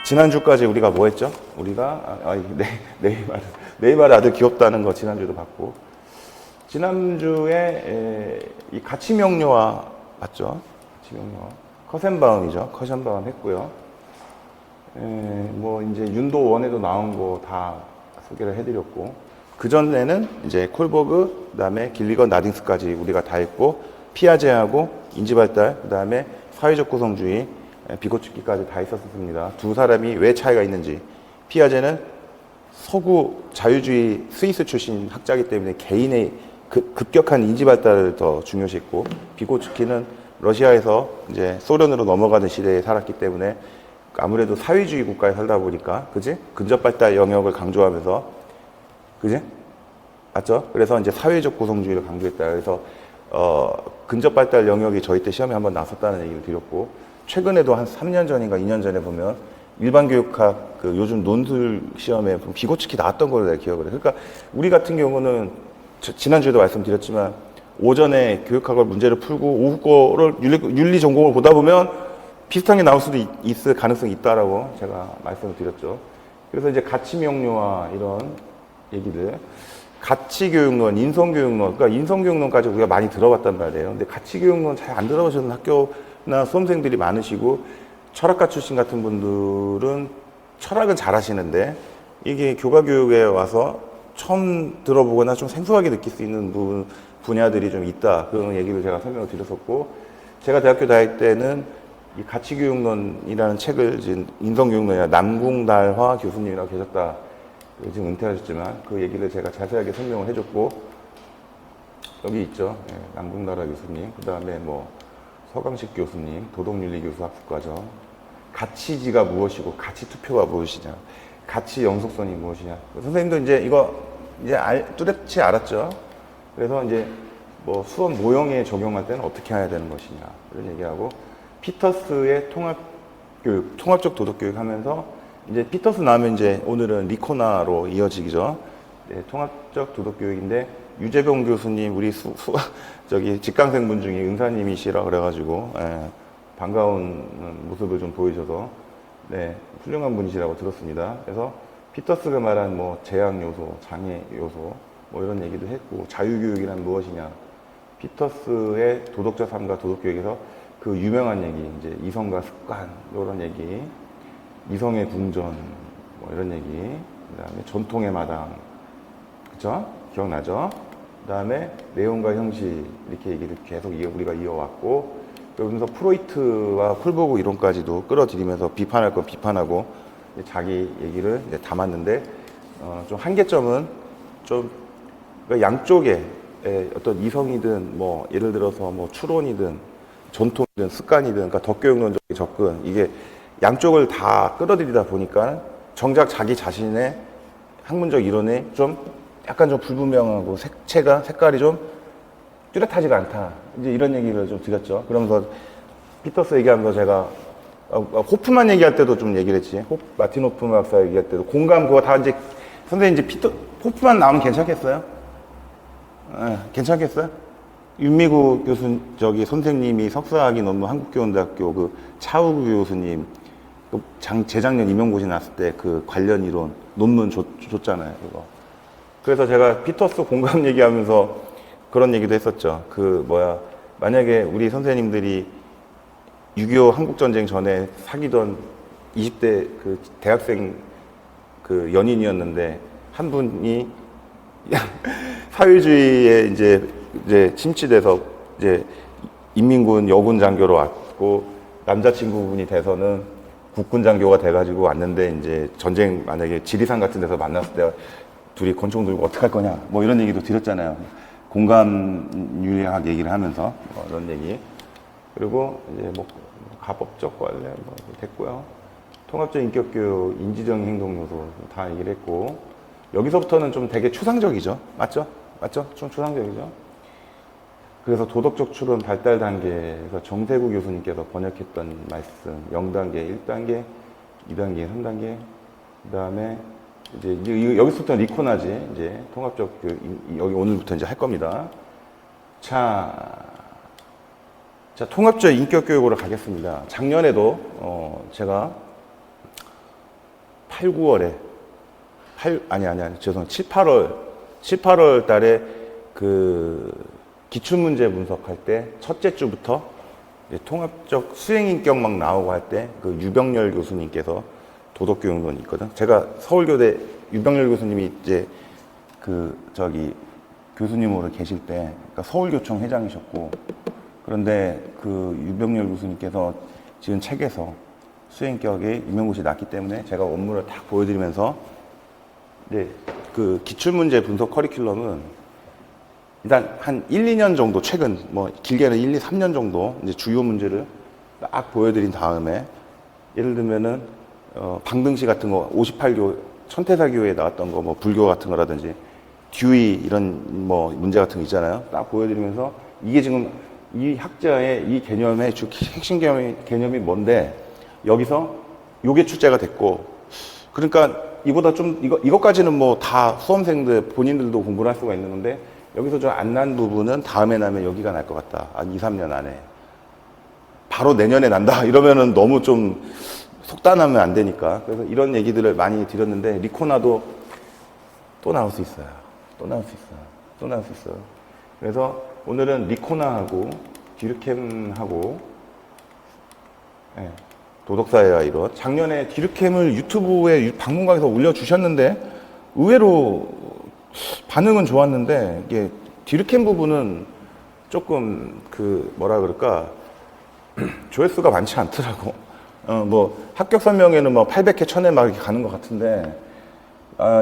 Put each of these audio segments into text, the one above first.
지난주까지 우리가 뭐 했죠? 우리가, 네이마르 아들 귀엽다는 거 지난주도 봤고, 지난주에 이 가치 명료화 봤죠? 가치 명료화. 커센바움이죠. 커센바움 했고요. 뭐 이제 윤도 원에도 나온 거 다 소개를 해드렸고, 그 전에는 이제 콜버그, 그 다음에 길리건 나딩스까지 우리가 다 했고, 피아제하고 인지발달, 그 다음에 사회적 구성주의, 비고츠키까지 다 있었습니다. 두 사람이 왜 차이가 있는지. 피아제는 서구 자유주의 스위스 출신 학자이기 때문에 개인의 급격한 인지발달을 더 중요시했고, 비고츠키는 러시아에서 이제 소련으로 넘어가는 시대에 살았기 때문에 아무래도 사회주의 국가에 살다 보니까, 그지? 근접발달 영역을 강조하면서, 그지? 맞죠? 그래서 이제 사회적 구성주의를 강조했다. 그래서, 근접발달 영역이 저희 때 시험에 한번 나섰다는 얘기를 드렸고, 최근에도 한 3년 전인가 2년 전에 보면 일반교육학 그 요즘 논술 시험에 비고츠키 나왔던 걸로 내가 기억을 해요. 그러니까 우리 같은 경우는 지난주에도 말씀드렸지만 오전에 교육학을 문제를 풀고 오후 거를 윤리 전공을 보다 보면 비슷한 게 나올 수도 있을 가능성이 있다라고 제가 말씀을 드렸죠. 그래서 이제 가치 명료화 이런 얘기들, 가치교육론, 인성교육론, 그러니까 인성교육론까지 우리가 많이 들어봤단 말이에요. 근데 가치교육론 잘 안 들어보시는 학교나 수험생들이 많으시고 철학과 출신 같은 분들은 철학은 잘 하시는데 이게 교과교육에 와서 처음 들어보거나 좀 생소하게 느낄 수 있는 분야들이 좀 있다. 그런 얘기를 제가 설명을 드렸었고, 제가 대학교 다닐 때는 이 가치교육론이라는 책을 지금 인성교육론이나 남궁달화 교수님이라고 계셨다. 지금 은퇴하셨지만 그 얘기를 제가 자세하게 설명을 해줬고, 여기 있죠. 예, 남궁달화 교수님, 그 다음에 뭐 서강식 교수님, 도덕윤리 교수 학습과정, 가치지가 무엇이고 가치투표가 무엇이냐, 가치 영속성이 무엇이냐. 선생님도 이제 이거 이제 뚜렷이 알았죠. 그래서 이제 뭐 수업 모형에 적용할 때는 어떻게 해야 되는 것이냐 이런 얘기하고, 피터스의 통합교육, 통합적 도덕교육 하면서 이제 피터스 나오면 이제 오늘은 리코나로 이어지죠. 네, 통합적 도덕교육인데 유재병 교수님 우리 저기 직강생분 중에 은사님이시라 그래가지고 반가운 모습을 좀 보이셔서 네, 훌륭한 분이시라고 들었습니다. 그래서 피터스가 말한 뭐 재앙 요소, 장애 요소 뭐 이런 얘기도 했고, 자유교육이란 무엇이냐, 피터스의 도덕자 삶과 도덕교육에서 그 유명한 얘기, 이제 이성과 습관 이런 얘기, 이성의 궁전 뭐 이런 얘기, 그다음에 전통의 마당, 그쵸? 기억나죠? 그다음에 내용과 형식 이렇게 얘기를 계속 우리가 이어왔고, 그러면서 프로이트와 콜버그 이론까지도 끌어들이면서 비판할 건 비판하고 자기 얘기를 이제 담았는데, 좀 한계점은 좀 그러니까 양쪽에 어떤 이성이든 뭐 예를 들어서 뭐 추론이든 전통이든 습관이든, 그러니까 덕교육론적인 접근, 이게 양쪽을 다 끌어들이다 보니까 정작 자기 자신의 학문적 이론에 좀 약간 좀 불분명하고 색깔이 좀 뚜렷하지가 않다. 이제 이런 얘기를 좀 드렸죠. 그러면서 피터스 얘기하면서 제가 호프만 얘기할 때도 좀 얘기를 했지. 마틴 호프만 박사 얘기할 때도 공감 그거 다 이제 선생님 이제 호프만 나오면 괜찮겠어요? 괜찮겠어요? 윤미구 교수 저기 선생님이 석사학위 논문 한국교원대학교 그 차우구 교수님 그 재작년 임용고시 나왔을 때 그 관련 이론 논문 줬잖아요. 그거. 그래서 제가 피터스 공감 얘기하면서 그런 얘기도 했었죠. 그 만약에 우리 선생님들이 6.25 한국전쟁 전에 사귀던 20대 그 대학생 그 연인이었는데 한 분이 사회주의에 이제 침체돼서 이제 인민군 여군 장교로 왔고, 남자친구분이 돼서는 국군 장교가 돼가지고 왔는데, 이제 전쟁 만약에 지리산 같은 데서 만났을 때 둘이 권총 들고 어떡할 거냐 뭐 이런 얘기도 드렸잖아요. 공감윤리학 얘기를 하면서 뭐 이런 얘기. 그리고 이제 뭐 가법적 관례 뭐 됐고요. 통합적 인격교육, 인지적 행동 요소 다 얘기를 했고, 여기서부터는 좀 되게 추상적이죠. 맞죠? 좀 추상적이죠. 그래서 도덕적 추론 발달 단계에서 정세구 교수님께서 번역했던 말씀, 0단계, 1단계, 2단계, 3단계, 그 다음에 이제 여기서부터는 리코나지, 이제 통합적 여기 오늘부터 이제 할 겁니다. 자, 통합적 인격 교육으로 가겠습니다. 작년에도 제가 8, 9월에 아니 죄송해요. 7, 8월 달에 그 기출문제 분석할 때 첫째 주부터 이제 통합적 수행인격 막 나오고 할 때 그 유병렬 교수님께서 도덕교육론이 있거든. 제가 서울교대 유병렬 교수님이 이제 그 저기 교수님으로 계실 때 그러니까 서울교청 회장이셨고, 그런데 그 유병렬 교수님께서 지은 책에서 수행격의 임용고시 났기 때문에 제가 원문을 딱 보여드리면서 이제 그 기출문제 분석 커리큘럼은 일단 한 1, 2년 정도 최근 뭐 길게는 1, 2, 3년 정도 이제 주요 문제를 딱 보여드린 다음에 예를 들면은 방등시 같은 거 58교 천태사교에 나왔던 거 뭐 불교 같은 거라든지 듀이 이런 뭐 문제 같은 거 있잖아요. 딱 보여드리면서 이게 지금 이 학자의 이 개념의 핵심 개념이 뭔데 여기서 요게 출제가 됐고, 그러니까 이보다 좀 이것까지는 뭐 다 수험생들 본인들도 공부를 할 수가 있는 건데 여기서 좀 안 난 부분은 다음에 나면 여기가 날 것 같다. 한 2, 3년 안에. 바로 내년에 난다. 이러면은 너무 좀 속단하면 안 되니까. 그래서 이런 얘기들을 많이 드렸는데 리코나도 또 나올 수 있어요. 또 나올 수 있어요. 그래서 오늘은 리코나하고 디르켐하고 도덕사회와 이론. 작년에 디르켐을 유튜브에 방문각에서 올려주셨는데 의외로 반응은 좋았는데 이게 디르켐 부분은 조금 그 뭐라 그럴까 조회수가 많지 않더라고. 뭐 합격 설명에는 뭐 800회 1000회 막 이렇게 가는 것 같은데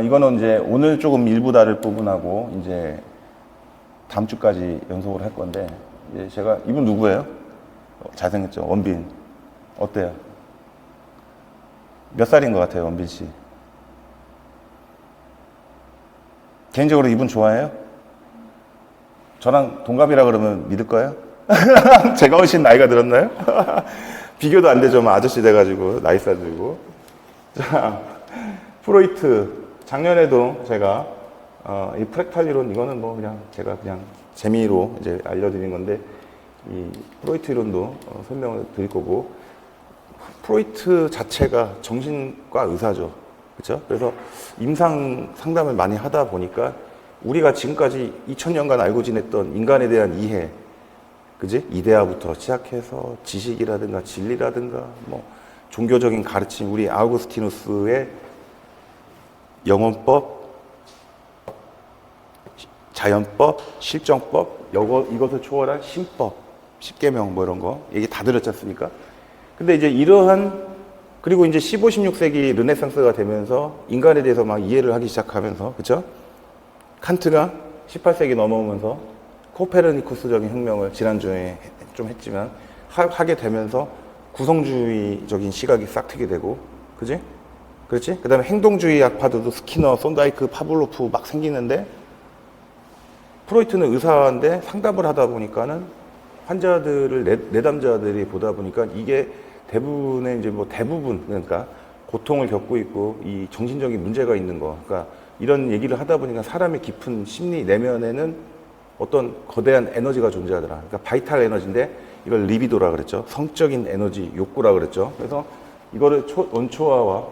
이거는 이제 오늘 조금 일부 다룰 부분하고 이제 다음 주까지 연속으로 할 건데 이제 제가 이분 누구예요? 잘생겼죠? 원빈. 어때요? 몇 살인 것 같아요, 원빈 씨? 개인적으로 이분 좋아해요? 저랑 동갑이라 그러면 믿을 거예요? 제가 훨씬 나이가 들었나요? 비교도 안 되죠. 아저씨 돼가지고 나이 싸지고. 자, 프로이트 작년에도 제가 이 프랙탈 이론 이거는 뭐 그냥 제가 그냥 재미로 이제 알려드린 건데 이 프로이트 이론도 설명을 드릴 거고, 프로이트 자체가 정신과 의사죠. 그렇죠? 그래서 임상 상담을 많이 하다 보니까 우리가 지금까지 2000년간 알고 지냈던 인간에 대한 이해, 그지? 이데아부터 시작해서 지식이라든가 진리라든가 뭐 종교적인 가르침, 우리 아우구스티누스의 영원법, 자연법, 실정법, 이것을 초월한 신법, 십계명 뭐 이런 거 얘기 다 들었지 않습니까? 근데 이제 이러한 그리고 이제 15, 16세기 르네상스가 되면서 인간에 대해서 막 이해를 하기 시작하면서, 그렇죠? 칸트가 18세기 넘어오면서 코페르니쿠스적인 혁명을 지난주에 좀 했지만 하게 되면서 구성주의적인 시각이 싹 트게 되고, 그지? 그렇지? 그 다음에 행동주의 학파들도 스키너, 손다이크, 파블로프 막 생기는데 프로이트는 의사인데 상담을 하다 보니까는 환자들을 내담자들이 보다 보니까 이게 대부분의 이제 뭐 대부분 그러니까 고통을 겪고 있고 이 정신적인 문제가 있는 거, 그러니까 이런 얘기를 하다 보니까 사람의 깊은 심리 내면에는 어떤 거대한 에너지가 존재하더라. 그러니까 바이탈 에너지인데 이걸 리비도라 그랬죠. 성적인 에너지, 욕구라 그랬죠. 그래서 이거를 원초아와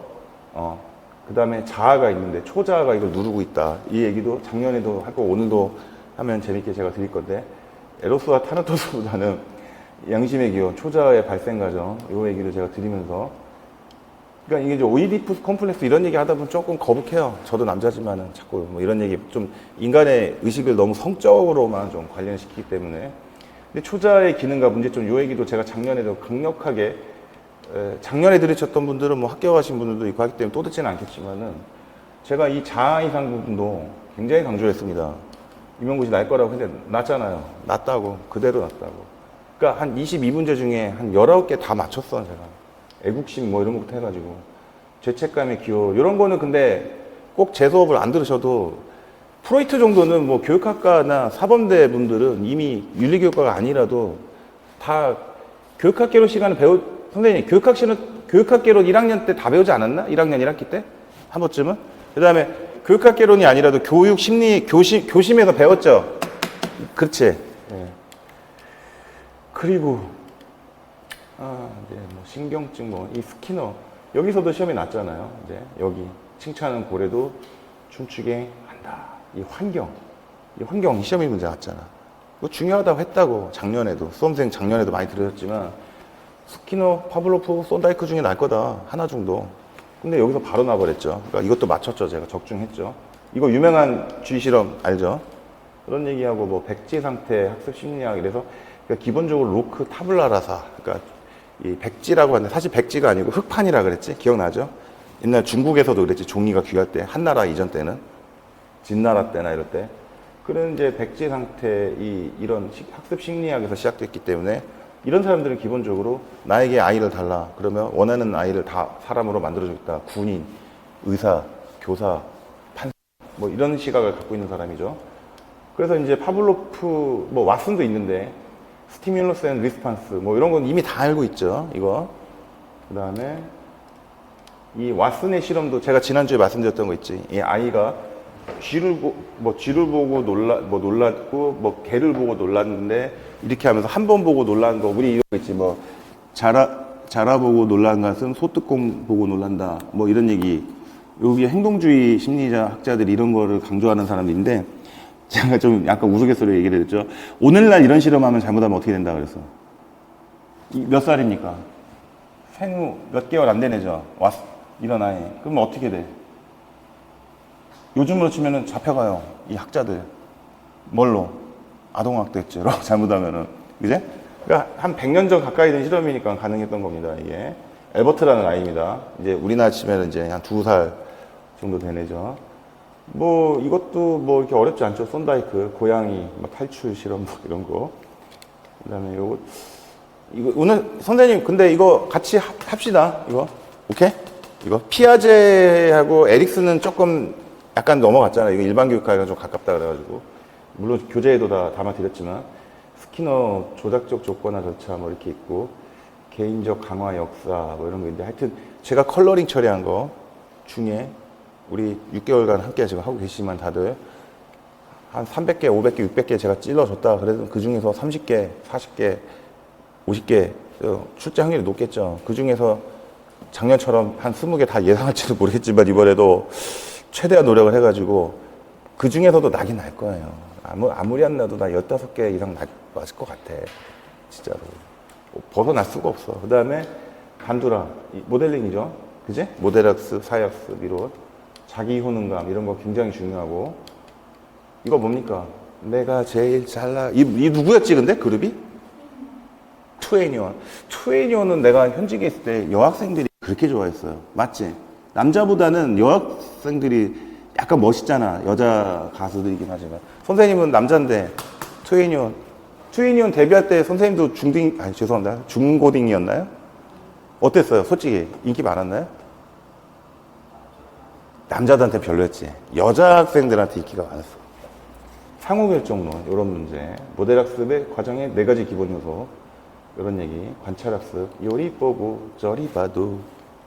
그 다음에 자아가 있는데 초자아가 이걸 누르고 있다. 이 얘기도 작년에도 하고 오늘도 하면 재밌게 제가 드릴 건데 에로스와 타나토스보다는 양심의 기원, 초자아의 발생 과정, 이 얘기를 제가 드리면서, 그러니까 이게 이제 오이디푸스 컴플렉스 이런 얘기 하다 보면 조금 거북해요. 저도 남자지만은 자꾸 뭐 이런 얘기 좀 인간의 의식을 너무 성적으로만 좀 관련시키기 때문에. 근데 초자아의 기능과 문제점, 이 얘기도 제가 작년에도 강력하게, 작년에 들으셨던 분들은 뭐 합격하신 분들도 있고 하기 때문에 또 듣지는 않겠지만은 제가 이 자아 이상 부분도 굉장히 강조했습니다. 임용고시 날 거라고. 근데 났잖아요. 났다고. 그대로 났다고. 그러니까 한 22문제 중에 한 19개 다 맞췄어, 제가. 애국심 뭐 이런 것부터 해가지고. 죄책감의 기호. 이런 거는 근데 꼭 제 수업을 안 들으셔도 프로이트 정도는 뭐 교육학과나 사범대 분들은 이미 윤리교육과가 아니라도 다 교육학개론 시간을 선생님, 교육학개론 1학년 때 다 배우지 않았나? 1학년 1학기 때? 한 번쯤은? 그 다음에 교육학개론이 아니라도 교육, 심리, 교심에서 배웠죠? 그렇지. 네. 그리고 뭐 신경증 이 스키너 여기서도 시험이 났잖아요. 이제 여기 칭찬은 고래도 춤추게 한다. 이 환경 시험이 문제 났잖아. 이거 중요하다고 했다고. 작년에도 수험생 작년에도 많이 들으셨지만 스키너, 파블로프, 쏜다이크 중에 날 거다. 하나 정도. 근데 여기서 바로 나버렸죠. 그러니까 이것도 맞췄죠. 제가 적중했죠. 이거 유명한 주의 실험 알죠? 그런 얘기하고 뭐 백지 상태 학습 심리학 이래서 그러니까 기본적으로 로크 타블라라사. 그러니까 이 백지라고 하는데 사실 백지가 아니고 흑판이라 그랬지? 기억나죠? 옛날 중국에서도 그랬지. 종이가 귀할 때 한나라 이전 때는 진나라 때나 이럴 때 그런 이제 백지 상태 이런 학습 심리학에서 시작됐기 때문에 이런 사람들은 기본적으로 나에게 아이를 달라 그러면 원하는 아이를 다 사람으로 만들어주겠다. 군인, 의사, 교사, 판사 뭐 이런 시각을 갖고 있는 사람이죠. 그래서 이제 파블로프 뭐 왓슨도 있는데 스티뮬러스 앤 리스판스 뭐 이런 건 이미 다 알고 있죠. 이거 그 다음에 이 왓슨의 실험도 제가 지난주에 말씀드렸던 거 있지. 이 아이가 쥐를 보고 놀랐고 뭐 개를 보고 놀랐는데 이렇게 하면서 한 번 보고 놀란 거 우리 이런 거 있지. 뭐 자라 보고 놀란 것은 소뚜껑 보고 놀란다. 뭐 이런 얘기. 여기 행동주의 심리자 학자들이 이런 거를 강조하는 사람들인데 제가 좀 약간 우스갯소리로 얘기를 했죠. 오늘날 이런 실험하면 잘못하면 어떻게 된다 그래서. 몇 살입니까? 생후 몇 개월 안 된 애죠. 이런 아이. 그러면 어떻게 돼? 요즘으로 치면은 잡혀가요. 이 학자들. 뭘로? 아동학대죄로 잘못하면은. 그제? 그러니까 한 100년 전 가까이 된 실험이니까 가능했던 겁니다. 이게. 엘버트라는 아이입니다. 이제 우리나라 치면은 이제 한 2살 정도 된 애죠. 뭐 이것도 뭐 이렇게 어렵지 않죠. 쏜다이크, 고양이, 뭐 탈출 실험 뭐 이런 거. 그다음에 이거 오늘 선생님 근데 이거 같이 합시다. 이거 오케이? 이거 피아제하고 에릭슨은 조금 약간 넘어갔잖아요. 이거 일반 교육과가 좀 가깝다 그래가지고 물론 교재에도 다 담아드렸지만 스키너 조작적 조건화 절차 뭐 이렇게 있고 개인적 강화 역사 뭐 이런 거 있는데 하여튼 제가 컬러링 처리한 거 중에 우리 6개월간 함께 지금 하고 계시지만 다들 한 300개, 500개, 600개 제가 찔러줬다. 그래도 그 중에서 30개, 40개, 50개 출제 확률이 높겠죠. 그 중에서 작년처럼 한 20개 다 예상할지도 모르겠지만 이번에도 최대한 노력을 해가지고 그 중에서도 나긴 날 거예요. 아무리 안 나도 나 15개 이상 맞을 것 같아. 진짜로. 벗어날 수가 없어. 그 다음에 간두라. 모델링이죠. 그지? 모델학습, 사회학습, 이론. 자기 효능감 이런 거 굉장히 중요하고 이거 뭡니까? 내가 제일 이 누구였지 근데 그룹이? 투애니원. 내가 현직에 있을 때 여학생들이 그렇게 좋아했어요. 맞지? 남자보다는 여학생들이 약간 멋있잖아. 여자 가수들이긴 하지만 선생님은 남자인데 투애니원 데뷔할 때 선생님도 중고딩이었나요? 어땠어요? 솔직히 인기 많았나요? 남자들한테 별로였지. 여자 학생들한테 인기가 많았어. 상호결정론 이런 문제, 모델학습의 과정의 4가지 기본 요소 이런 얘기, 관찰학습, 요리 보고 저리 봐도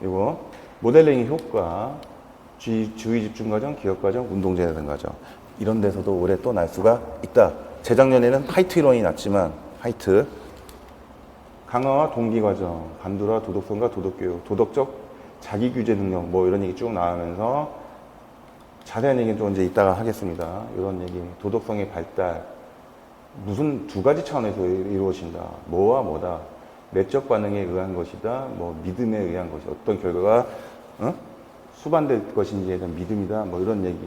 이거 모델링의 효과, 주의 집중 과정, 기억 과정, 운동 재생 과정 이런 데서도 올해 또 날 수가 있다. 재작년에는 화이트 이론이 났지만 화이트 강화와 동기 과정, 간두라 도덕성과 도덕교육, 도덕적 자기 규제 능력 뭐 이런 얘기 쭉 나오면서 자세한 얘기는 좀 이제 이따가 하겠습니다. 이런 얘기, 도덕성의 발달 무슨 2가지 차원에서 이루어진다. 뭐와 뭐다. 내적 반응에 의한 것이다. 뭐 믿음에 의한 것이 어떤 결과가 수반될 것인지에 대한 믿음이다. 뭐 이런 얘기.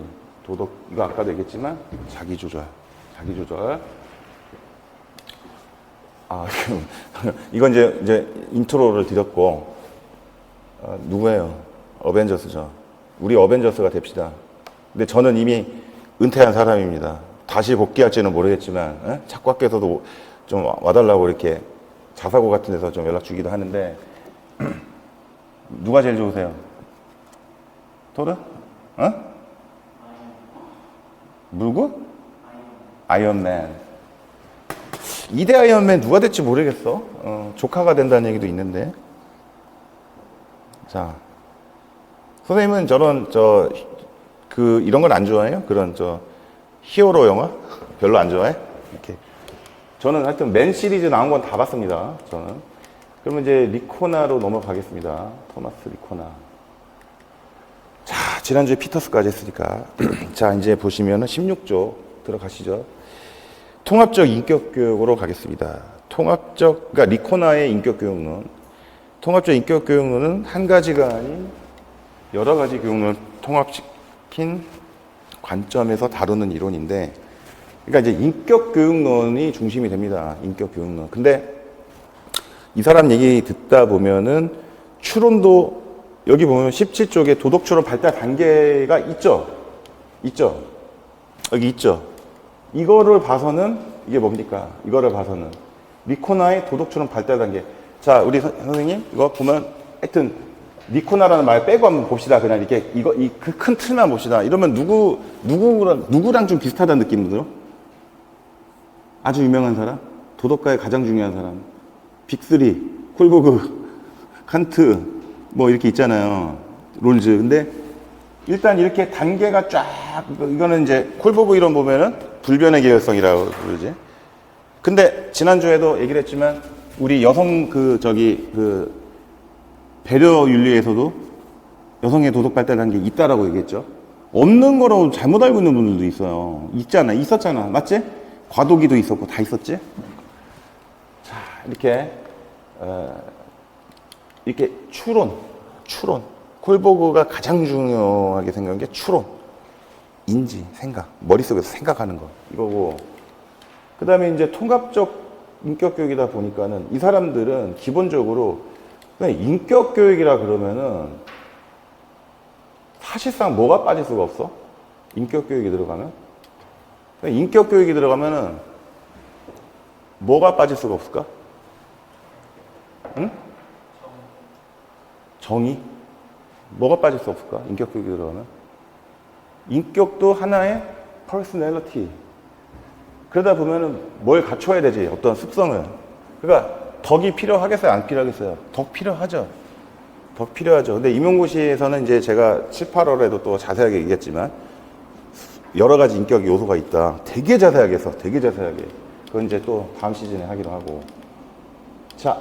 도덕 이거 아까도 얘기했지만 자기 조절. 이건 이제 인트로를 드렸고. 누구예요? 어벤져스죠. 우리 어벤져스가 됩시다. 근데 저는 이미 은퇴한 사람입니다. 다시 복귀할지는 모르겠지만 착각께서도 좀 와달라고 이렇게 자사고 같은 데서 좀 연락 주기도 하는데 누가 제일 좋으세요? 토르? 누구? 아이언맨. 2대 아이언맨 누가 될지 모르겠어. 조카가 된다는 얘기도 있는데. 자, 선생님은 이런 건 안 좋아해요? 그런 히어로 영화? 별로 안 좋아해? 이렇게. 저는 하여튼 맨 시리즈 나온 건 다 봤습니다. 저는. 그러면 이제 리코나로 넘어가겠습니다. 토마스 리코나. 자, 지난주에 피터스까지 했으니까. 자, 이제 보시면은 16조 들어가시죠. 통합적 인격교육으로 가겠습니다. 그러니까 리코나의 인격교육론. 통합적 인격교육론은 한 가지가 아닌 여러 가지 교육론을 통합시킨 관점에서 다루는 이론인데, 그러니까 이제 인격교육론이 중심이 됩니다. 인격교육론. 근데 이 사람 얘기 듣다 보면은 추론도 여기 보면 17쪽에 도덕추론 발달 단계가 있죠? 있죠? 여기 있죠? 이거를 봐서는 이게 뭡니까? 이거를 봐서는 리코나의 도덕추론 발달 단계. 자, 우리 선생님 이거 보면 하여튼 리코나라는 말 빼고 한번 봅시다. 그냥 이렇게 이 그 큰 틀만 봅시다. 이러면 누구랑 좀 비슷하다는 느낌 들어? 아주 유명한 사람? 도덕가의 가장 중요한 사람. 빅3, 콜버그, 칸트, 뭐 이렇게 있잖아요. 롤즈. 근데 일단 이렇게 단계가 쫙, 이거는 이제 콜버그 이론 보면은 불변의 계열성이라고 그러지. 근데 지난주에도 얘기를 했지만 우리 여성 배려 윤리에서도 여성의 도덕 발달 단계 있다라고 얘기했죠. 없는 거로 잘못 알고 있는 분들도 있어요. 있었잖아. 맞지? 과도기도 있었고 다 있었지? 자, 이렇게 추론. 콜버그가 가장 중요하게 생각한 게 추론. 인지, 생각. 머릿속에서 생각하는 거. 이거고. 그 다음에 이제 통합적 인격교육이다 보니까는 이 사람들은 기본적으로 그냥 인격교육이라 그러면은 사실상 뭐가 빠질 수가 없어? 인격교육이 들어가면? 인격교육이 들어가면은 뭐가 빠질 수가 없을까? 응? 정의? 뭐가 빠질 수 없을까? 인격교육이 들어가면? 인격도 하나의 퍼스널리티. 그러다 보면은 뭘 갖춰야 되지? 어떤 습성을. 그러니까 덕이 필요하겠어요? 안 필요하겠어요? 덕 필요하죠. 덕 필요하죠. 근데 임용고시에서는 이제 제가 7, 8월에도 또 자세하게 얘기했지만 여러 가지 인격 요소가 있다. 되게 자세하게 해서, 되게 자세하게. 그건 이제 또 다음 시즌에 하기로 하고. 자.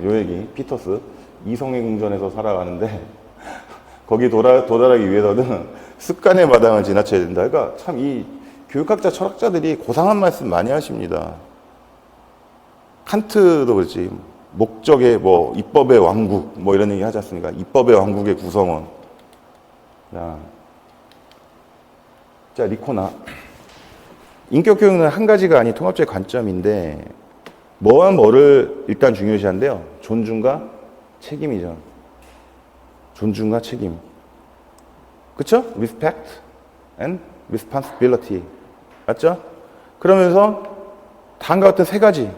요 얘기, 피터스. 이성의 궁전에서 살아가는데, 거기 도달하기 위해서는 습관의 마당을 지나쳐야 된다. 그러니까 참 이 교육학자, 철학자들이 고상한 말씀 많이 하십니다. 칸트도 그렇지. 목적의 입법의 왕국, 이런 얘기 하지 않습니까? 입법의 왕국의 구성원. 자, 리코나. 인격교육은 한 가지가 아닌 통합적인 관점인데, 뭐와 뭐를 일단 중요시한데요. 존중과 책임이죠. 존중과 책임. 그쵸? Respect and responsibility. 맞죠? 그러면서 다음과 같은 세 가지.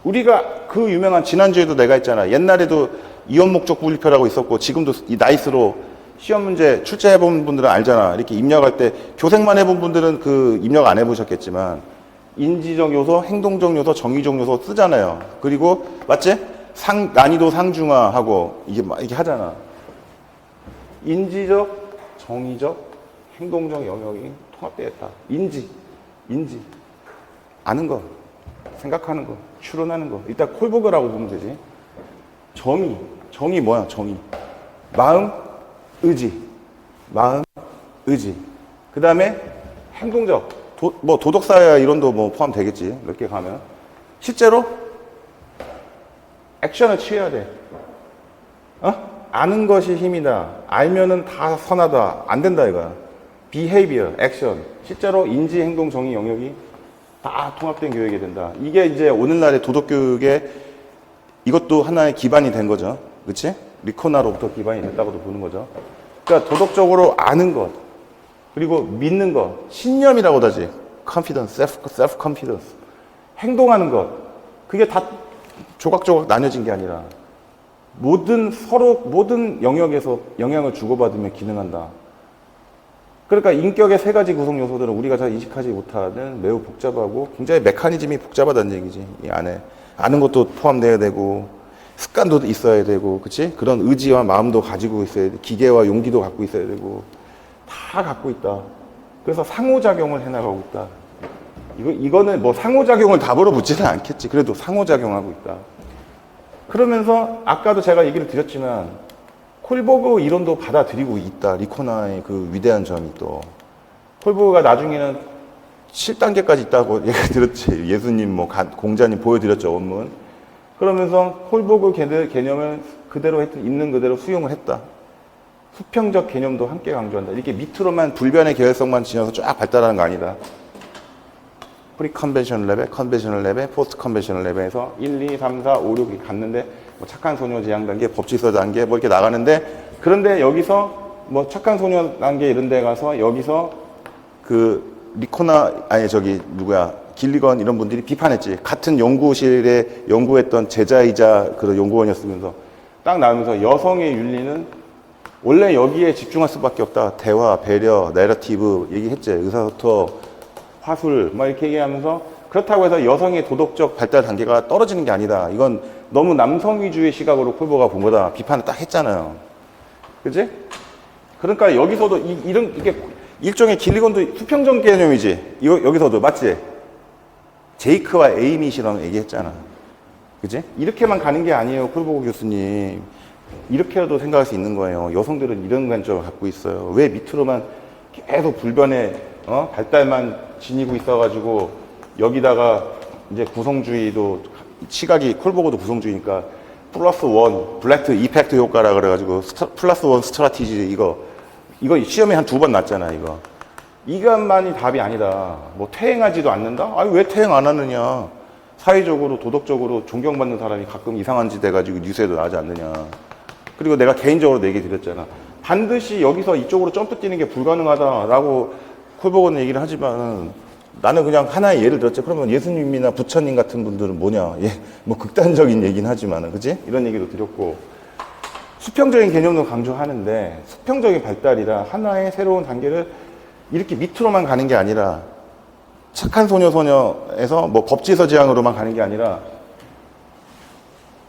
우리가 그 유명한 지난주에도 내가 했잖아. 옛날에도 이원 목적 분리표라고 있었고 지금도 이 나이스로 시험 문제 출제해본 분들은 알잖아. 이렇게 입력할 때 교생만 해본 분들은 그 입력 안 해보셨겠지만 인지적 요소, 행동적 요소, 정의적 요소 쓰잖아요. 그리고 맞지? 난이도 상중하하고 이게 하잖아. 인지적, 정의적, 행동적 영역이 통합되어 있다. 인지. 아는 거, 생각하는 거, 추론하는 거. 일단 콜버그라고 보면 되지. 정의 뭐야? 정의. 마음, 의지. 그 다음에 행동적. 도덕사회 이론도 포함되겠지. 몇 개 가면. 실제로 액션을 취해야 돼. 아는 것이 힘이다. 알면은 다 선하다. 안 된다, 이거야. behavior, action. 실제로 인지, 행동, 정의 영역이 다 통합된 교육이 된다. 이게 이제 오늘날의 도덕교육의 이것도 하나의 기반이 된 거죠. 그치? 리코나로부터 기반이 됐다고도 보는 거죠. 그러니까 도덕적으로 아는 것, 그리고 믿는 것, 신념이라고도 하지. confidence, self-confidence. 행동하는 것. 그게 다 조각조각 나뉘어진 게 아니라 모든 영역에서 영향을 주고받으며 기능한다. 그러니까 인격의 세 가지 구성 요소들은 우리가 잘 인식하지 못하는 매우 복잡하고 굉장히 메커니즘이 복잡하다는 얘기지. 이 안에 아는 것도 포함돼야 되고 습관도 있어야 되고, 그치? 그런 의지와 마음도 가지고 있어야 돼. 기계와 용기도 갖고 있어야 되고 다 갖고 있다. 그래서 상호작용을 해나가고 있다. 이거는 뭐 상호작용을 답으로 묻지는 않겠지. 그래도 상호작용하고 있다. 그러면서 아까도 제가 얘기를 드렸지만 콜버그 이론도 받아들이고 있다. 리코나의 그 위대한 점이 또. 콜버그가 나중에는 7단계까지 있다고 얘기 들었지. 예수님, 뭐 공자님 보여드렸죠, 원문. 그러면서 콜버그 개념을 그대로 있는 그대로 수용을 했다. 수평적 개념도 함께 강조한다. 이렇게 밑으로만 불변의 계열성만 지녀서 쫙 발달하는 거 아니다. 프리 컨벤셔널 레벨, 컨벤셔널 레벨, 포스트 컨벤셔널 레벨에서 1, 2, 3, 4, 5, 6이 갔는데 뭐 착한 소녀 지향 단계, 법질서 단계 뭐 이렇게 나가는데 그런데 여기서 뭐 착한 소녀 단계 이런 데 가서 여기서 그 리코나 아니 저기 누구야 길리건 이런 분들이 비판했지. 같은 연구실에 연구했던 제자이자 그런 연구원이었으면서 딱 나오면서 여성의 윤리는 원래 여기에 집중할 수밖에 없다. 대화, 배려, 내러티브 얘기했지. 의사소통, 화술 막 이렇게 얘기하면서 그렇다고 해서 여성의 도덕적 발달 단계가 떨어지는 게 아니다. 이건 너무 남성 위주의 시각으로 콜버가 본 거다. 비판을 딱 했잖아요. 그지? 그러니까 여기서도 이게 일종의 길리건도 수평적 개념이지. 여기서도 맞지? 제이크와 에이미시랑 얘기했잖아. 그지? 이렇게만 가는 게 아니에요. 콜버그 교수님. 이렇게라도 생각할 수 있는 거예요. 여성들은 이런 관점을 갖고 있어요. 왜 밑으로만 계속 불변의 발달만 지니고 있어가지고 여기다가 이제 구성주의도 시각이 콜버그도 구성주의니까 플러스 원 블랙트 이펙트 효과라 그래가지고 플러스 원 스트라티지 이거 시험에 한 2번 났잖아. 이것만이 답이 아니다. 뭐 퇴행하지도 않는다? 아니 왜 퇴행 안 하느냐? 사회적으로 도덕적으로 존경받는 사람이 가끔 이상한 짓 해가지고 뉴스에도 나오지 않느냐? 그리고 내가 개인적으로 얘기 드렸잖아. 반드시 여기서 이쪽으로 점프 뛰는 게 불가능하다라고 콜버그는 얘기를 하지만 나는 그냥 하나의 예를 들었지. 그러면 예수님이나 부처님 같은 분들은 뭐냐? 뭐 극단적인 얘기는 하지만은, 그지? 이런 얘기도 드렸고. 수평적인 개념도 강조하는데 수평적인 발달이라 하나의 새로운 단계를 이렇게 밑으로만 가는 게 아니라 착한 소녀에서 뭐 법지서 지향으로만 가는 게 아니라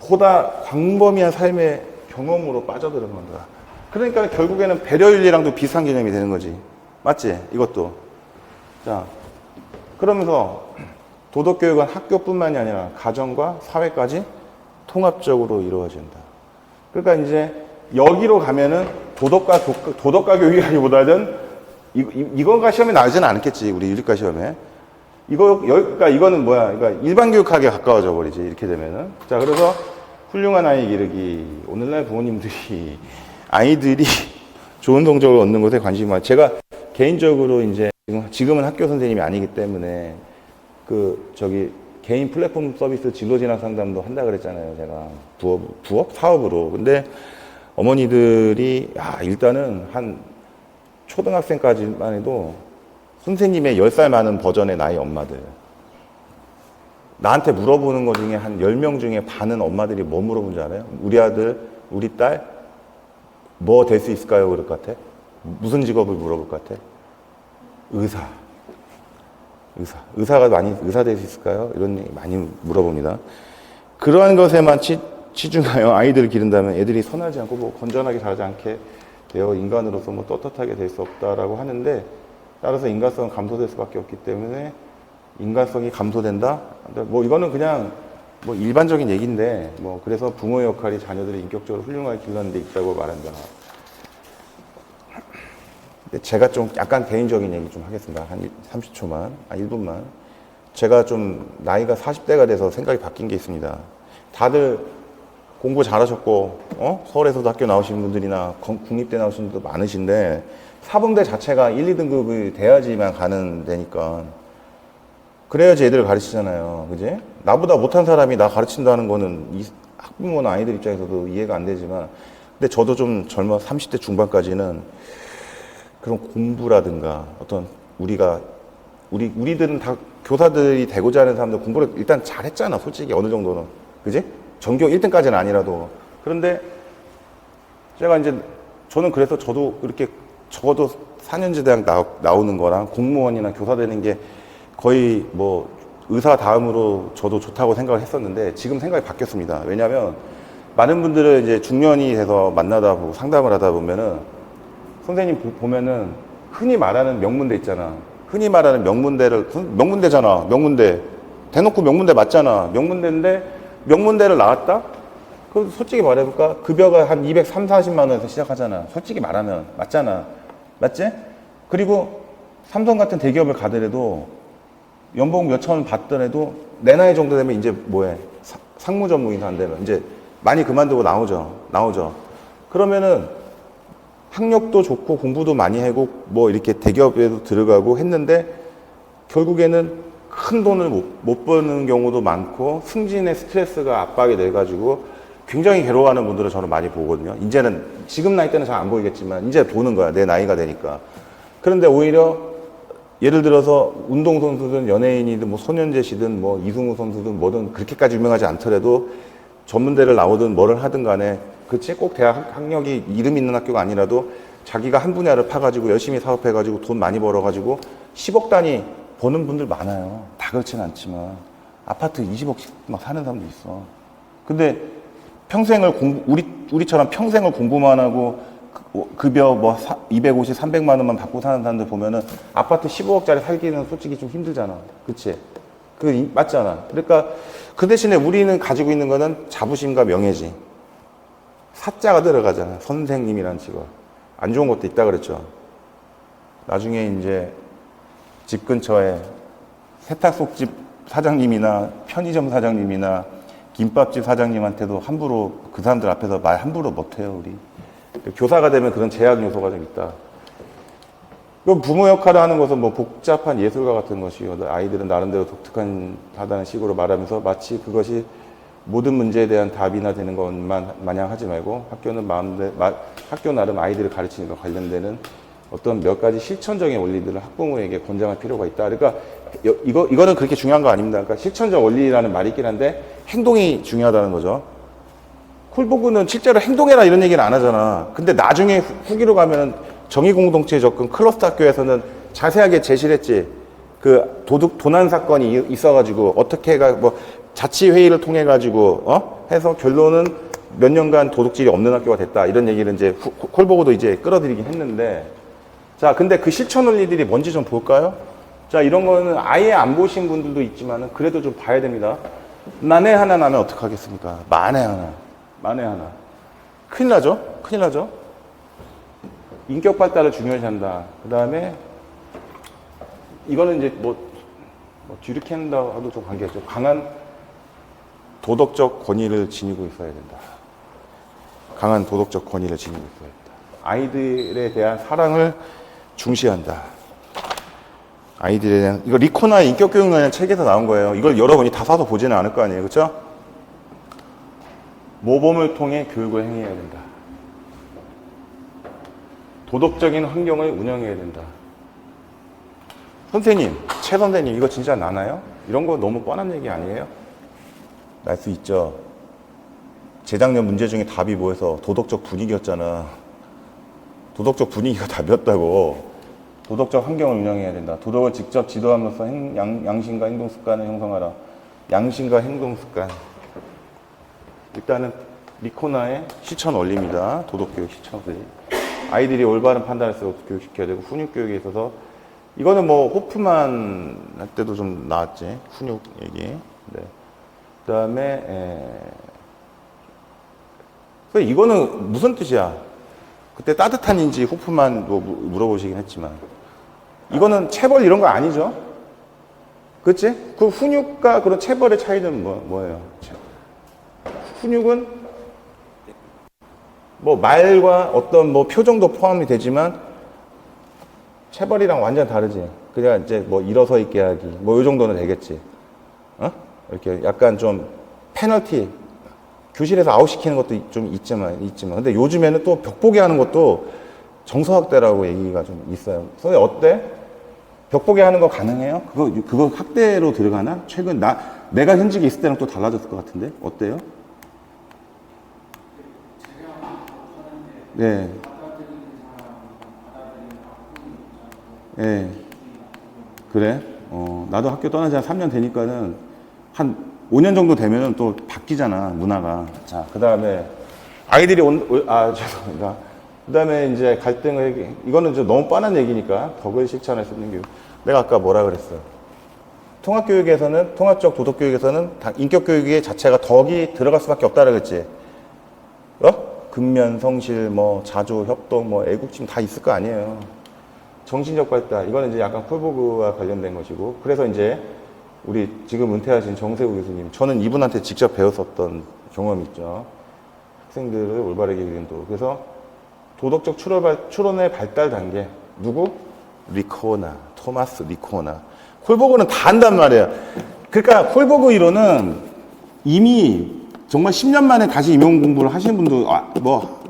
보다 광범위한 삶의 경험으로 빠져들어간다. 그러니까 결국에는 배려윤리랑도 비슷한 개념이 되는 거지. 맞지? 이것도. 자, 그러면서 도덕교육은 학교뿐만이 아니라 가정과 사회까지 통합적으로 이루어진다. 그러니까 이제 여기로 가면은 도덕과 교육이라기보다는 이거가 시험에 나오지는 않겠지. 우리 윤리과 시험에. 그러니까 이거는 뭐야? 그러니까 일반 교육학에 가까워져 버리지. 이렇게 되면은. 자, 그래서 훌륭한 아이 기르기. 오늘날 부모님들이 아이들이 좋은 성적을 얻는 것에 관심이 많아요. 제가 개인적으로 이제 지금은 학교 선생님이 아니기 때문에 개인 플랫폼 서비스 진로 진학 상담도 한다 그랬잖아요. 제가 부업 사업으로. 근데 어머니들이 일단은 한 초등학생까지만 해도 선생님의 10살 많은 버전의 나이 엄마들. 나한테 물어보는 것 중에 한 10명 중에 반은 엄마들이 뭐 물어본 줄 알아요? 우리 아들, 우리 딸, 뭐 될 수 있을까요? 그럴 것 같아? 무슨 직업을 물어볼 것 같아? 의사가 의사 될 수 있을까요? 이런 얘기 많이 물어봅니다. 그러한 것에만 치중하여 아이들을 기른다면 애들이 선하지 않고 뭐 건전하게 자라지 않게 되어 인간으로서 뭐 떳떳하게 될 수 없다라고 하는데, 따라서 인간성은 감소될 수밖에 없기 때문에 인간성이 감소된다? 뭐 이거는 그냥 뭐 일반적인 얘기인데, 뭐 그래서 부모의 역할이 자녀들을 인격적으로 훌륭하게 기르는 데 있다고 말한다. 제가 좀 약간 개인적인 얘기 좀 하겠습니다. 한 30초만, 1분만. 제가 좀 나이가 40대가 돼서 생각이 바뀐 게 있습니다. 다들 공부 잘하셨고, 서울에서도 학교 나오신 분들이나 국립대 나오신 분들도 많으신데, 사범대 자체가 1, 2등급이 돼야지만 가는 데니까. 그래야지 애들을 가르치잖아요. 그지? 나보다 못한 사람이 나 가르친다는 거는 학부모나 아이들 입장에서도 이해가 안 되지만, 근데 저도 좀 30대 중반까지는 그런 공부라든가 어떤 우리들은 다 교사들이 되고자 하는 사람들 공부를 일단 잘했잖아. 솔직히 어느 정도는. 그지? 전교 1등까지는 아니라도. 그런데 제가 이제 저는 그래서 저도 이렇게 적어도 4년제 대학 나오는 거랑 공무원이나 교사 되는 게 거의 뭐 의사 다음으로 저도 좋다고 생각을 했었는데 지금 생각이 바뀌었습니다. 왜냐하면 많은 분들을 이제 중년이 돼서 만나다 보고 상담을 하다 보면은 선생님 보면은 흔히 말하는 명문대 있잖아. 흔히 말하는 명문대를, 명문대잖아. 명문대. 대놓고 명문대 맞잖아. 명문대인데, 명문대를 나왔다? 그 솔직히 말해볼까? 급여가 한 230, 40만 원에서 시작하잖아. 솔직히 말하면. 맞잖아. 맞지? 그리고 삼성 같은 대기업을 가더라도 연봉 몇천 원 받더라도 내 나이 정도 되면 이제 뭐해? 상무 전무인 안 되면 이제 많이 그만두고 나오죠. 그러면은 학력도 좋고 공부도 많이 하고 뭐 이렇게 대기업에도 들어가고 했는데 결국에는 큰 돈을 못 버는 경우도 많고 승진의 스트레스가 압박이 돼가지고 굉장히 괴로워하는 분들을 저는 많이 보거든요. 이제는 지금 나이 때는 잘 안 보이겠지만 이제 보는 거야. 내 나이가 되니까. 그런데 오히려 예를 들어서 운동선수든 연예인이든 뭐 손현재씨든 뭐 이승우 선수든 뭐든 그렇게까지 유명하지 않더라도 전문대를 나오든 뭐를 하든 간에 그치? 꼭 대학 학력이 이름 있는 학교가 아니라도 자기가 한 분야를 파가지고 열심히 사업해가지고 돈 많이 벌어가지고 10억 단위 버는 분들 많아요. 다 그렇지는 않지만 아파트 20억씩 막 사는 사람도 있어. 근데 평생을 우리처럼 평생을 공부만 하고 급여 뭐 250, 300만 원만 받고 사는 사람들 보면은 아파트 15억짜리 살기는 솔직히 좀 힘들잖아. 그치? 그게 맞잖아. 그러니까 그 대신에 우리는 가지고 있는 거는 자부심과 명예지. 사자가 들어가잖아. 선생님이란 직업. 안 좋은 것도 있다 그랬죠. 나중에 이제 집 근처에 세탁소집 사장님이나 편의점 사장님이나 김밥집 사장님한테도 함부로 그 사람들 앞에서 말 함부로 못해요. 우리 교사가 되면 그런 제약 요소가 좀 있다. 부모 역할을 하는 것은 뭐 복잡한 예술가 같은 것이요. 아이들은 나름대로 독특하다는 식으로 말하면서 마치 그것이 모든 문제에 대한 답이나 되는 것만 마냥 하지 말고 학교 나름 아이들을 가르치는 것 관련되는 어떤 몇 가지 실천적인 원리들을 학부모에게 권장할 필요가 있다. 그러니까 이거는 그렇게 중요한 거 아닙니다. 그러니까 실천적 원리라는 말이 있긴 한데 행동이 중요하다는 거죠. 콜보그는 실제로 행동해라 이런 얘기는 안 하잖아. 근데 나중에 후기로 가면은 정의공동체 접근 클러스터 학교에서는 자세하게 제시를 했지. 그 도난 사건이 있어가지고 어떻게가 뭐 자치회의를 통해 가지고 해서 결론은 몇 년간 도둑질이 없는 학교가 됐다 이런 얘기를 이제 콜보그도 이제 끌어들이긴 했는데 자 근데 그 실천 원리들이 뭔지 좀 볼까요? 자 이런 거는 아예 안 보신 분들도 있지만은 그래도 좀 봐야 됩니다. 만에 하나 나면 어떡하겠습니까? 만에 하나 큰일 나죠. 인격 발달을 중요시 한다. 그 다음에 이거는 이제 뭐 듀리켄다와도 좀 관계있죠. 강한 도덕적 권위를 지니고 있어야 된다. 강한 도덕적 권위를 지니고 있어야 된다. 아이들에 대한 사랑을 중시한다. 아이들에 대한 이거 리코나의 인격교육이라는 책에서 나온 거예요. 이걸 여러분이 다 사서 보지는 않을 거 아니에요, 그렇죠? 모범을 통해 교육을 행해야 된다. 도덕적인 환경을 운영해야 된다. 선생님, 최 선생님 이거 진짜 나나요? 이런 거 너무 뻔한 얘기 아니에요? 날 수 있죠. 재작년 문제 중에 답이 뭐해서 도덕적 분위기였잖아. 도덕적 분위기가 답이었다고. 도덕적 환경을 운영해야 된다. 도덕을 직접 지도하면서 양심과 행동 습관을 형성하라. 양심과 행동 습관. 일단은 리코나의 실천 원리입니다. 도덕교육 실천 원리. 아이들이 올바른 판단을 쓰고 교육시켜야 되고 훈육 교육에 있어서 이거는 뭐 호프만 할 때도 좀 나왔지. 훈육 얘기. 네. 그다음에 이거는 무슨 뜻이야? 그때 따뜻한인지 호프만도 물어보시긴 했지만 이거는 체벌 이런 거 아니죠? 그렇지? 그 훈육과 그런 체벌의 차이는 뭐예요? 훈육은 뭐 말과 어떤 뭐 표정도 포함이 되지만 체벌이랑 완전 다르지. 그냥 이제 뭐 일어서 있게 하기 뭐 이 정도는 되겠지. 이렇게 약간 좀 페널티 교실에서 아웃시키는 것도 좀 있지만 근데 요즘에는 또 벽보기 하는 것도 정서학대라고 얘기가 좀 있어요. 선생님 어때? 벽보기 하는 거 가능해요? 그거 학대로 들어가나? 최근 내가 현직에 있을 때랑 또 달라졌을 것 같은데 어때요? 네. 네. 그래? 나도 학교 떠난 지 한 3년 되니까는 한 5년 정도 되면은 또 바뀌잖아, 문화가. 자, 그 다음에 아이들이 죄송합니다. 그 다음에 이제 갈등을, 이거는 좀 너무 뻔한 얘기니까 덕을 실천할 수 있는 교육. 내가 아까 뭐라 그랬어? 통합교육에서는, 통합적 도덕교육에서는 인격교육의 자체가 덕이 들어갈 수밖에 없다 그랬지. 근면, 성실, 뭐, 자조, 협동, 뭐, 애국심 다 있을 거 아니에요. 정신적 발달, 이거는 이제 약간 콜보그와 관련된 것이고, 그래서 이제 우리 지금 은퇴하신 정세우 교수님, 저는 이분한테 직접 배웠었던 경험이 있죠. 학생들을 올바르게 기르는 도덕. 그래서 도덕적 추론의 발달 단계, 누구? 리코나, 토마스 리코나. 콜보그는 다 한단 말이에요. 그러니까 콜보그 이론은 이미 정말 10년 만에 다시 임용 공부를 하시는 분도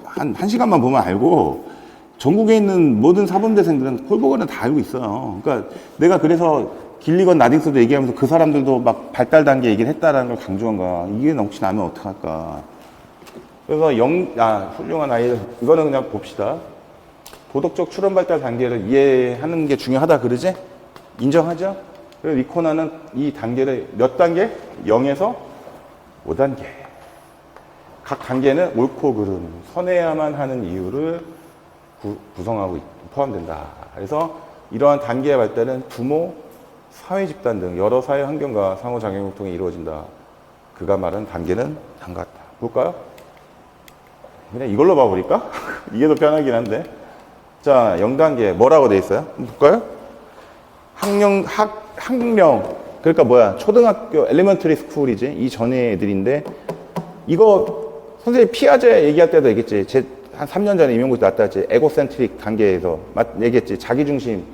한 시간만 보면 알고, 전국에 있는 모든 사범대생들은 콜보그는 다 알고 있어요. 그러니까 내가 그래서 길리건 나딩스도 얘기하면서 그 사람들도 막 발달 단계 얘기를 했다라는 걸 강조한 거야. 이게 혹시 나면 어떡할까. 그래서 훌륭한 아이들, 이거는 그냥 봅시다. 도덕적 추론 발달 단계를 이해하는 게 중요하다 그러지? 인정하죠? 그래서 리코나는 이 단계를 몇 단계? 0에서 5단계. 각 단계는 옳고 그름, 선해야만 하는 이유를 구성하고 포함된다. 그래서 이러한 단계의 발달은 부모, 사회 집단 등 여러 사회 환경과 상호작용을 통해 이루어진다. 그가 말한 단계는 다음과 같다. 볼까요? 그냥 이걸로 봐버릴까? 이게 더 편하긴 한데. 자, 0단계 뭐라고 돼 있어요? 한번 볼까요? 학령, 그러니까 뭐야? 초등학교 엘리먼터리 스쿨이지. 이 전에 애들인데, 이거 선생님 피아제 얘기할 때도 얘기했지. 한 3년 전에 임용고시 나왔다 했지. 에고센트릭 단계에서 얘기했지. 자기중심.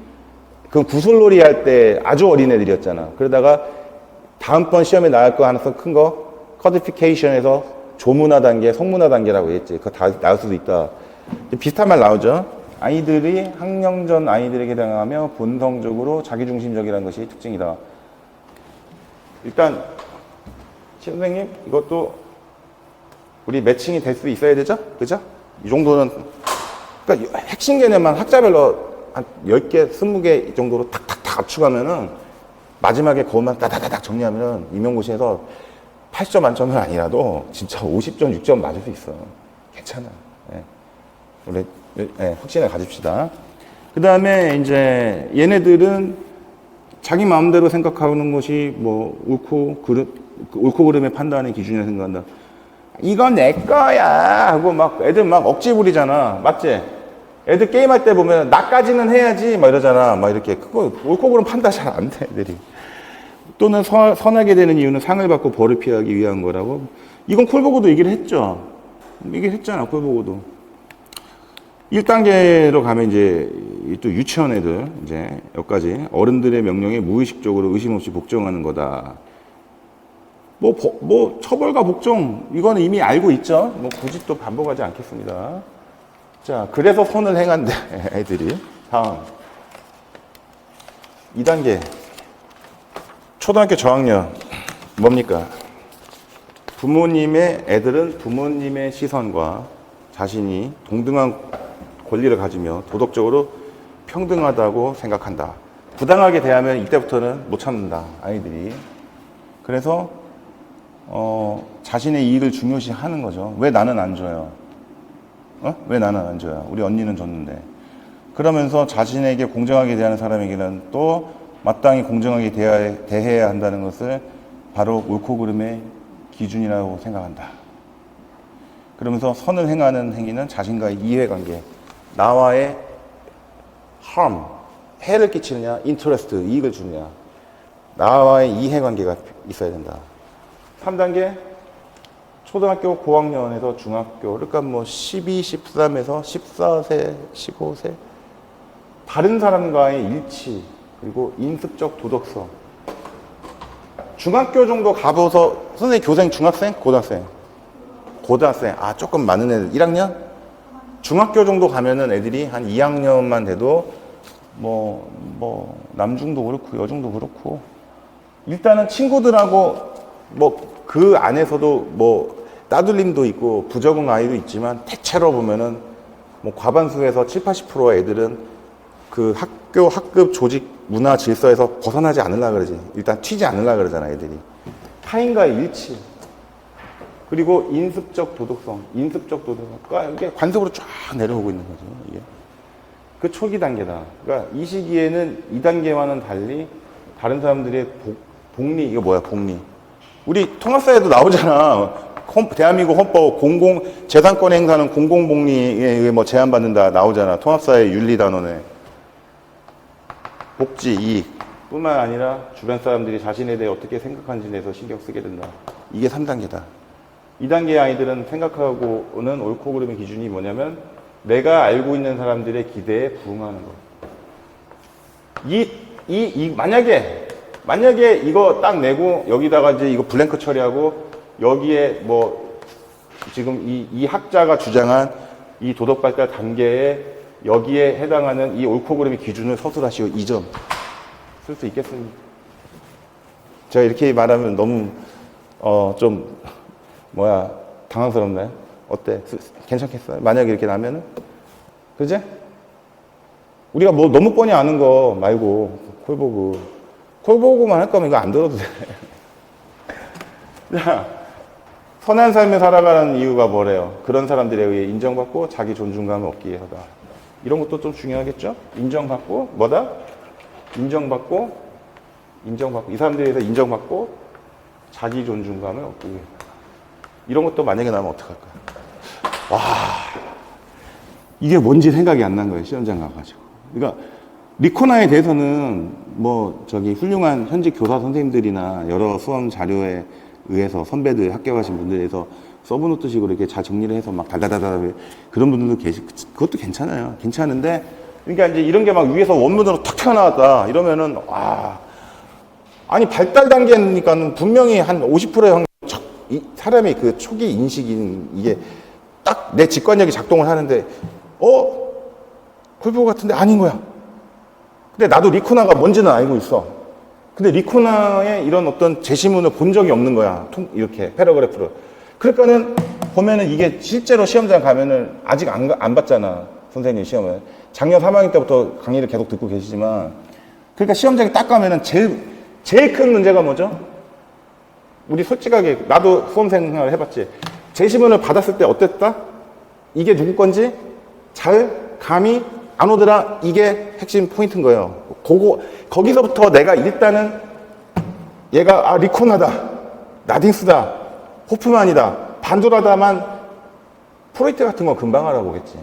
그 구슬놀이 할 때 아주 어린 애들이었잖아. 그러다가 다음번 시험에 나올 거 하나서 큰 거, 커디피케이션에서 조문화 단계, 성문화 단계라고 했지. 그거 다 나올 수도 있다. 비슷한 말 나오죠. 아이들이 학령전 아이들에게 당하며 본성적으로 자기중심적이라는 것이 특징이다. 일단 선생님 이것도 우리 매칭이 될 수 있어야 되죠? 그죠? 이 정도는 그러니까 핵심 개념만 학자별로 한 10개, 20개 이 정도로 탁탁탁 압축하면은 마지막에 그것만 따다다닥 정리하면은 임용고시에서 80점 만점은 아니라도 진짜 50점, 6점 맞을 수 있어. 괜찮아. 예. 우리 확신을 가집시다. 그 다음에 이제 얘네들은 자기 마음대로 생각하는 것이 뭐 옳고 그름의 판단의 기준이라 생각한다. 이건 내 거야 하고 막 애들 막 억지 부리잖아. 맞지? 애들 게임할 때 보면 나까지는 해야지 막 이러잖아. 막 이렇게 그거 옳고 그름 판단 잘 안 돼 애들이. 또는 선하게 되는 이유는 상을 받고 벌을 피하기 위한 거라고. 이건 콜보그도 얘기를 했죠. 얘기를 했잖아 콜보그도. 1단계로 가면 이제 또 유치원 애들 이제 여기까지 어른들의 명령에 무의식적으로 의심 없이 복종하는 거다. 뭐 처벌과 복종 이거는 이미 알고 있죠. 뭐 굳이 또 반복하지 않겠습니다. 자, 그래서 선을 행한대 애들이. 다음 2단계 초등학교 저학년 뭡니까? 애들은 부모님의 시선과 자신이 동등한 권리를 가지며 도덕적으로 평등하다고 생각한다. 부당하게 대하면 이때부터는 못 참는다 아이들이. 그래서 자신의 이익을 중요시 하는 거죠. 왜 나는 안 줘요? 왜 나는 안 줘요? 우리 언니는 줬는데. 그러면서 자신에게 공정하게 대하는 사람에게는 또 마땅히 공정하게 대해야 한다는 것을 바로 옳고 그름의 기준이라고 생각한다. 그러면서 선을 행하는 행위는 자신과의 이해관계, 나와의 harm, 해를 끼치느냐, interest, 이익을 주느냐, 나와의 이해관계가 있어야 된다. 3단계 초등학교 고학년에서 중학교, 그러니까 뭐 12, 13에서 14세, 15세 다른 사람과의 일치, 그리고 인습적 도덕성. 중학교 정도 가봐서 선생님 교생 중학생? 고등학생? 고등학생. 조금 많은 애들 1학년? 중학교 정도 가면은 애들이 한 2학년만 돼도 남중도 그렇고 여중도 그렇고 일단은 친구들하고 그 안에서도 따돌림도 있고 부적응 아이도 있지만 대체로 보면은 과반수에서 7, 80%의 애들은 그 학급 조직 문화 질서에서 벗어나지 않으려고 그러지. 일단 튀지 않으려고 그러잖아 애들이. 타인과의 일치, 그리고 인습적 도덕성, 인습적 도덕성가 이게 관습으로 쫙 내려오고 있는 거죠. 이게 그 초기 단계다. 그러니까 이 시기에는 2단계와는 달리 다른 사람들의 복리, 이거 뭐야, 복리. 우리 통합사에도 나오잖아. 대한민국 헌법 재산권 행사는 공공복리에 의해 뭐 제한받는다 나오잖아. 통합사의 윤리단원에. 복지, 이익 뿐만 아니라 주변 사람들이 자신에 대해 어떻게 생각하는지에 대해서 신경 쓰게 된다. 이게 3단계다. 2단계 아이들은 생각하고는 옳고 그름의 기준이 뭐냐면 내가 알고 있는 사람들의 기대에 부응하는 거. 만약에 이거 딱 내고 여기다가 이제 이거 블랭크 처리하고 여기에 뭐 지금 이 학자가 주장한 이 도덕 발달 단계에 여기에 해당하는 이 옳고 그름의 기준을 서술하시오 2점 쓸 수 있겠습니까? 제가 이렇게 말하면 너무 좀 당황스럽나요? 어때? 괜찮겠어요? 만약에 이렇게 나면은? 그지? 우리가 뭐 너무 뻔히 아는 거 말고 콜보그만 할 거면 이거 안 들어도 돼. 자, 선한 삶을 살아가는 이유가 뭐래요? 그런 사람들에 의해 인정받고 자기 존중감을 얻기 위해서다. 이런 것도 좀 중요하겠죠? 인정받고 뭐다? 인정받고 이 사람들에 대해서 인정받고 자기 존중감을 얻기 위해. 이런 것도 만약에 나면 어떡할까? 와, 이게 뭔지 생각이 안 난 거예요. 시험장 가가지고. 그러니까 리코나에 대해서는 훌륭한 현직 교사 선생님들이나 여러 수험 자료에 의해서 선배들 합격하신 분들에서 서브노트식으로 이렇게 잘 정리를 해서 막 달달달달 그런 분들도 그것도 괜찮아요. 괜찮은데 그러니까 이제 이런 게 막 위에서 원문으로 탁 튀어나왔다 이러면은 아니 발달 단계니까는 분명히 한 50%의 사람의 그 초기 인식이 이게 딱 내 직관력이 작동을 하는데 콜보그 같은데 아닌 거야. 근데 나도 리코나가 뭔지는 알고 있어. 근데 리코나의 이런 어떤 제시문을 본 적이 없는 거야. 이렇게 패러그래프를. 그러니까는 보면은 이게 실제로 시험장 가면은 아직 안 봤잖아. 선생님 시험을. 작년 3학기 때부터 강의를 계속 듣고 계시지만 그러니까 시험장에 딱 가면은 제일 큰 문제가 뭐죠? 우리 솔직하게 나도 수험생 생활을 해봤지. 제시문을 받았을 때 어땠다? 이게 누구 건지 잘 감이 안 오더라. 이게 핵심 포인트인 거예요. 거기서부터 내가 일단은 얘가 리코나다, 나딩스다, 호프만이다, 반도라다만 프로이트 같은 거 금방 알아보겠지.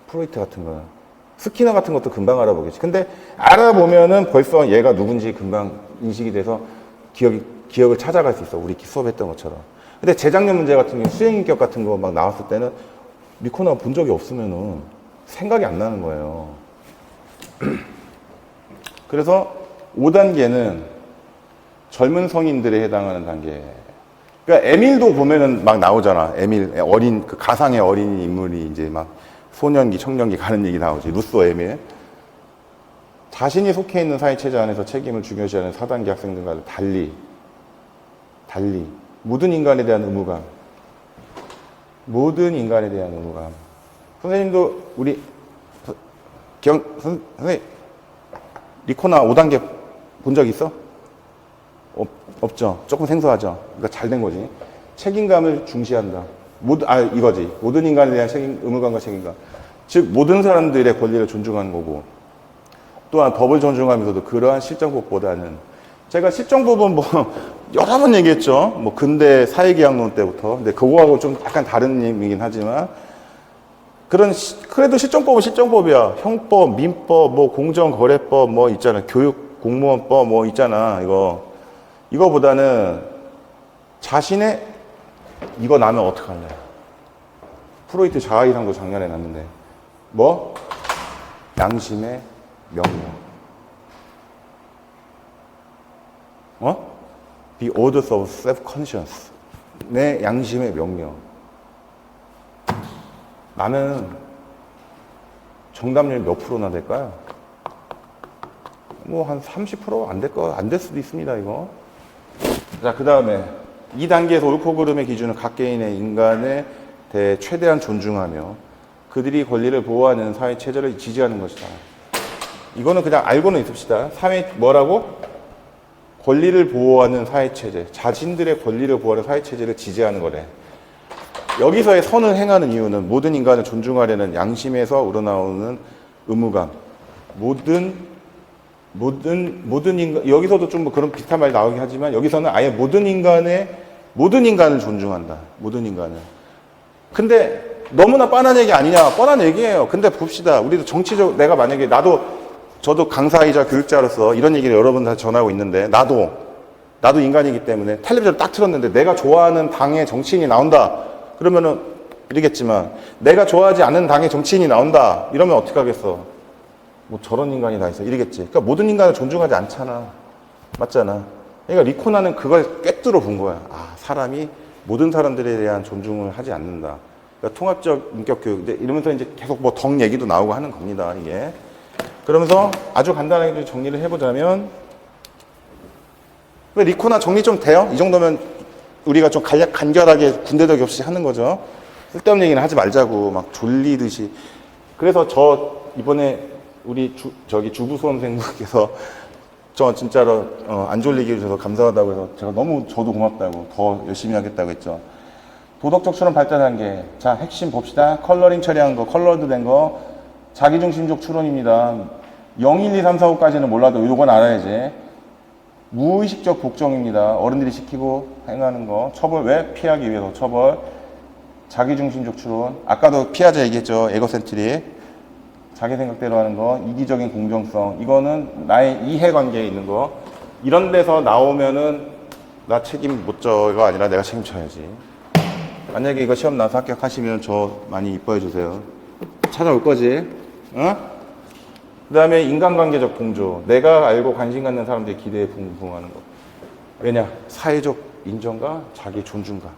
프로이트 같은 거. 스키너 같은 것도 금방 알아보겠지. 근데 알아보면은 벌써 얘가 누군지 금방 인식이 돼서 기억을 찾아갈 수 있어. 우리 수업했던 것처럼. 근데 재작년 문제 같은 경우 수행인격 같은 거 막 나왔을 때는 리코나 본 적이 없으면은 생각이 안 나는 거예요. 그래서 5단계는 젊은 성인들에 해당하는 단계. 그러니까 에밀도 보면은 막 나오잖아. 에밀, 그 가상의 어린 인물이 이제 막 소년기, 청년기 가는 얘기 나오지. 루소 에밀. 자신이 속해 있는 사회체제 안에서 책임을 중요시하는 4단계 학생들과는 달리 모든 인간에 대한 의무감. 선생님도 우리 선생님 리코나 5단계 본 적 있어? 없죠. 조금 생소하죠. 그러니까 잘 된 거지. 책임감을 중시한다. 이거지. 모든 인간에 대한 의무감과 책임감. 즉 모든 사람들의 권리를 존중하는 거고 또한 법을 존중하면서도 그러한 실정법보다는 제가 실정법은 여러 번 얘기했죠. 근대 사회계약론 때부터. 근데 그거하고 좀 약간 다른 의미긴 하지만 그래도 실정법은 실정법이야. 형법, 민법, 공정거래법 있잖아. 교육, 공무원법 있잖아. 이거보다는 자신의 이거 나면 어떡할래? 프로이트 자아이상도 작년에 났는데 양심의 명령. The orders of self-conscience. 내 양심의 명령. 나는 정답률 몇 프로나 될까요? 한 30% 안 될 수도 있습니다, 이거. 자, 그 다음에 2단계에서 옳고 그름의 기준은 각 개인의 인간에 대해 최대한 존중하며 그들이 권리를 보호하는 사회 체제를 지지하는 것이다. 이거는 그냥 알고는 있읍시다. 권리를 보호하는 사회 체제, 자신들의 권리를 보호하는 사회 체제를 지지하는 거래. 여기서의 선을 행하는 이유는 모든 인간을 존중하려는 양심에서 우러나오는 의무감. 모든 인간, 여기서도 좀 뭐 그런 비슷한 말이 나오긴 하지만 여기서는 아예 모든 인간을 존중한다. 모든 인간을. 근데 너무나 뻔한 얘기 아니냐? 뻔한 얘기예요. 근데 봅시다. 우리도 내가 만약에 저도 강사이자 교육자로서 이런 얘기를 여러 번 다 전하고 있는데, 나도 인간이기 때문에 텔레비전을 딱 틀었는데 내가 좋아하는 당의 정치인이 나온다. 그러면은 이러겠지만, 내가 좋아하지 않는 당의 정치인이 나온다. 이러면 어떻게 하겠어? 뭐 저런 인간이 다 있어. 이러겠지. 그러니까 모든 인간을 존중하지 않잖아. 맞잖아. 그러니까 리코나는 그걸 꿰뚫어 본 거야. 아, 사람이 모든 사람들에 대한 존중을 하지 않는다. 그러니까 통합적 인격 교육. 이러면서 이제 계속 뭐 덕 얘기도 나오고 하는 겁니다. 이게. 그러면서 아주 간단하게 정리를 해보자면, 리코나 정리 좀 돼요? 이 정도면 우리가 좀 간결하게 군데덕이 없이 하는 거죠. 쓸데없는 얘기는 하지 말자고 막 졸리듯이. 그래서 이번에 우리 주부 수험생분께서 저 진짜로 안 졸리게 해주셔서 감사하다고 해서 제가 너무 저도 고맙다고 더 열심히 하겠다고 했죠. 도덕적 추론 발달 단계. 자, 핵심 봅시다. 컬러링 처리한 거, 컬러드 된 거, 자기중심적 추론입니다. 0, 1, 2, 3, 4, 5까지는 몰라도 이건 알아야지. 무의식적 복종입니다. 어른들이 시키고 행하는 거. 처벌, 왜? 피하기 위해서 처벌. 자기중심적 추론. 아까도 피하자 얘기했죠. 에고센트릭. 자기 생각대로 하는 거. 이기적인 공정성. 이거는 나의 이해관계에 있는 거. 이런 데서 나오면은 나 책임 못 져가 아니라 내가 책임져야지. 만약에 이거 시험 나서 합격하시면 저 많이 이뻐해 주세요. 찾아올 거지? 어? 그 다음에 인간관계적 동조. 내가 알고 관심 갖는 사람들의 기대에 부응하는 거. 왜냐? 사회적 인정과 자기 존중감.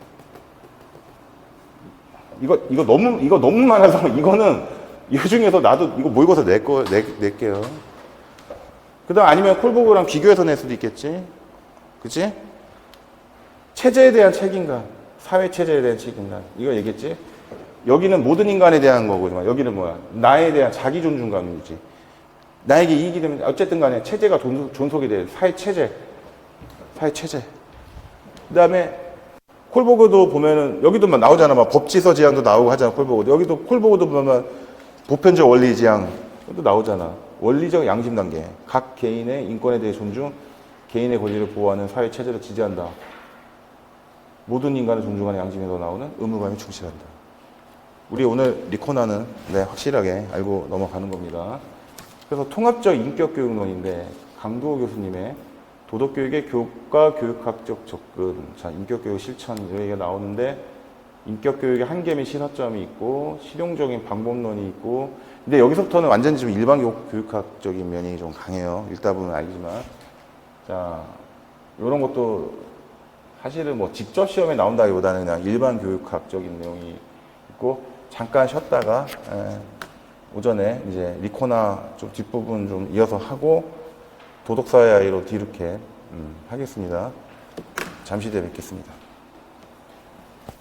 이거 너무 많아서 이거는 이 중에서 나도 이거 모의고사 낼게요. 그 다음 아니면 콜보그랑 비교해서 낼 수도 있겠지? 그치? 체제에 대한 책임감. 사회 체제에 대한 책임감. 이거 얘기했지? 여기는 모든 인간에 대한 거고, 여기는 뭐야? 나에 대한 자기 존중감이지. 나에게 이익이 되면, 어쨌든 간에 체제가 존속이 돼. 사회 체제. 그 다음에, 콜보그도 보면은, 여기도 막 나오잖아. 막 법지서 지향도 나오고 하잖아, 콜보그도. 여기도 콜보그도 보면, 보편적 원리 지향. 도 나오잖아. 원리적 양심 단계. 각 개인의 인권에 대해 존중, 개인의 권리를 보호하는 사회 체제를 지지한다. 모든 인간을 존중하는 양심에서 나오는 의무감이 충실한다. 우리 오늘 리코나는 확실하게 알고 넘어가는 겁니다. 그래서 통합적 인격교육론인데 강두호 교수님의 도덕교육의 교육과 교육학적 접근, 자, 인격교육 실천 이런 얘기가 나오는데 인격교육의 한계 및 시사점이 있고 실용적인 방법론이 있고 근데 여기서부터는 완전히 좀 일반 교육학적인 면이 좀 강해요. 읽다 보면 알지만 자, 이런 것도 사실은 뭐 직접 시험에 나온다기보다는 그냥 일반 교육학적인 내용이 있고 잠깐 쉬었다가 오전에 이제 리코나 좀 뒷부분 좀 이어서 하고 도덕사회 아이로 뒤늦게 하겠습니다. 잠시 뒤에 뵙겠습니다.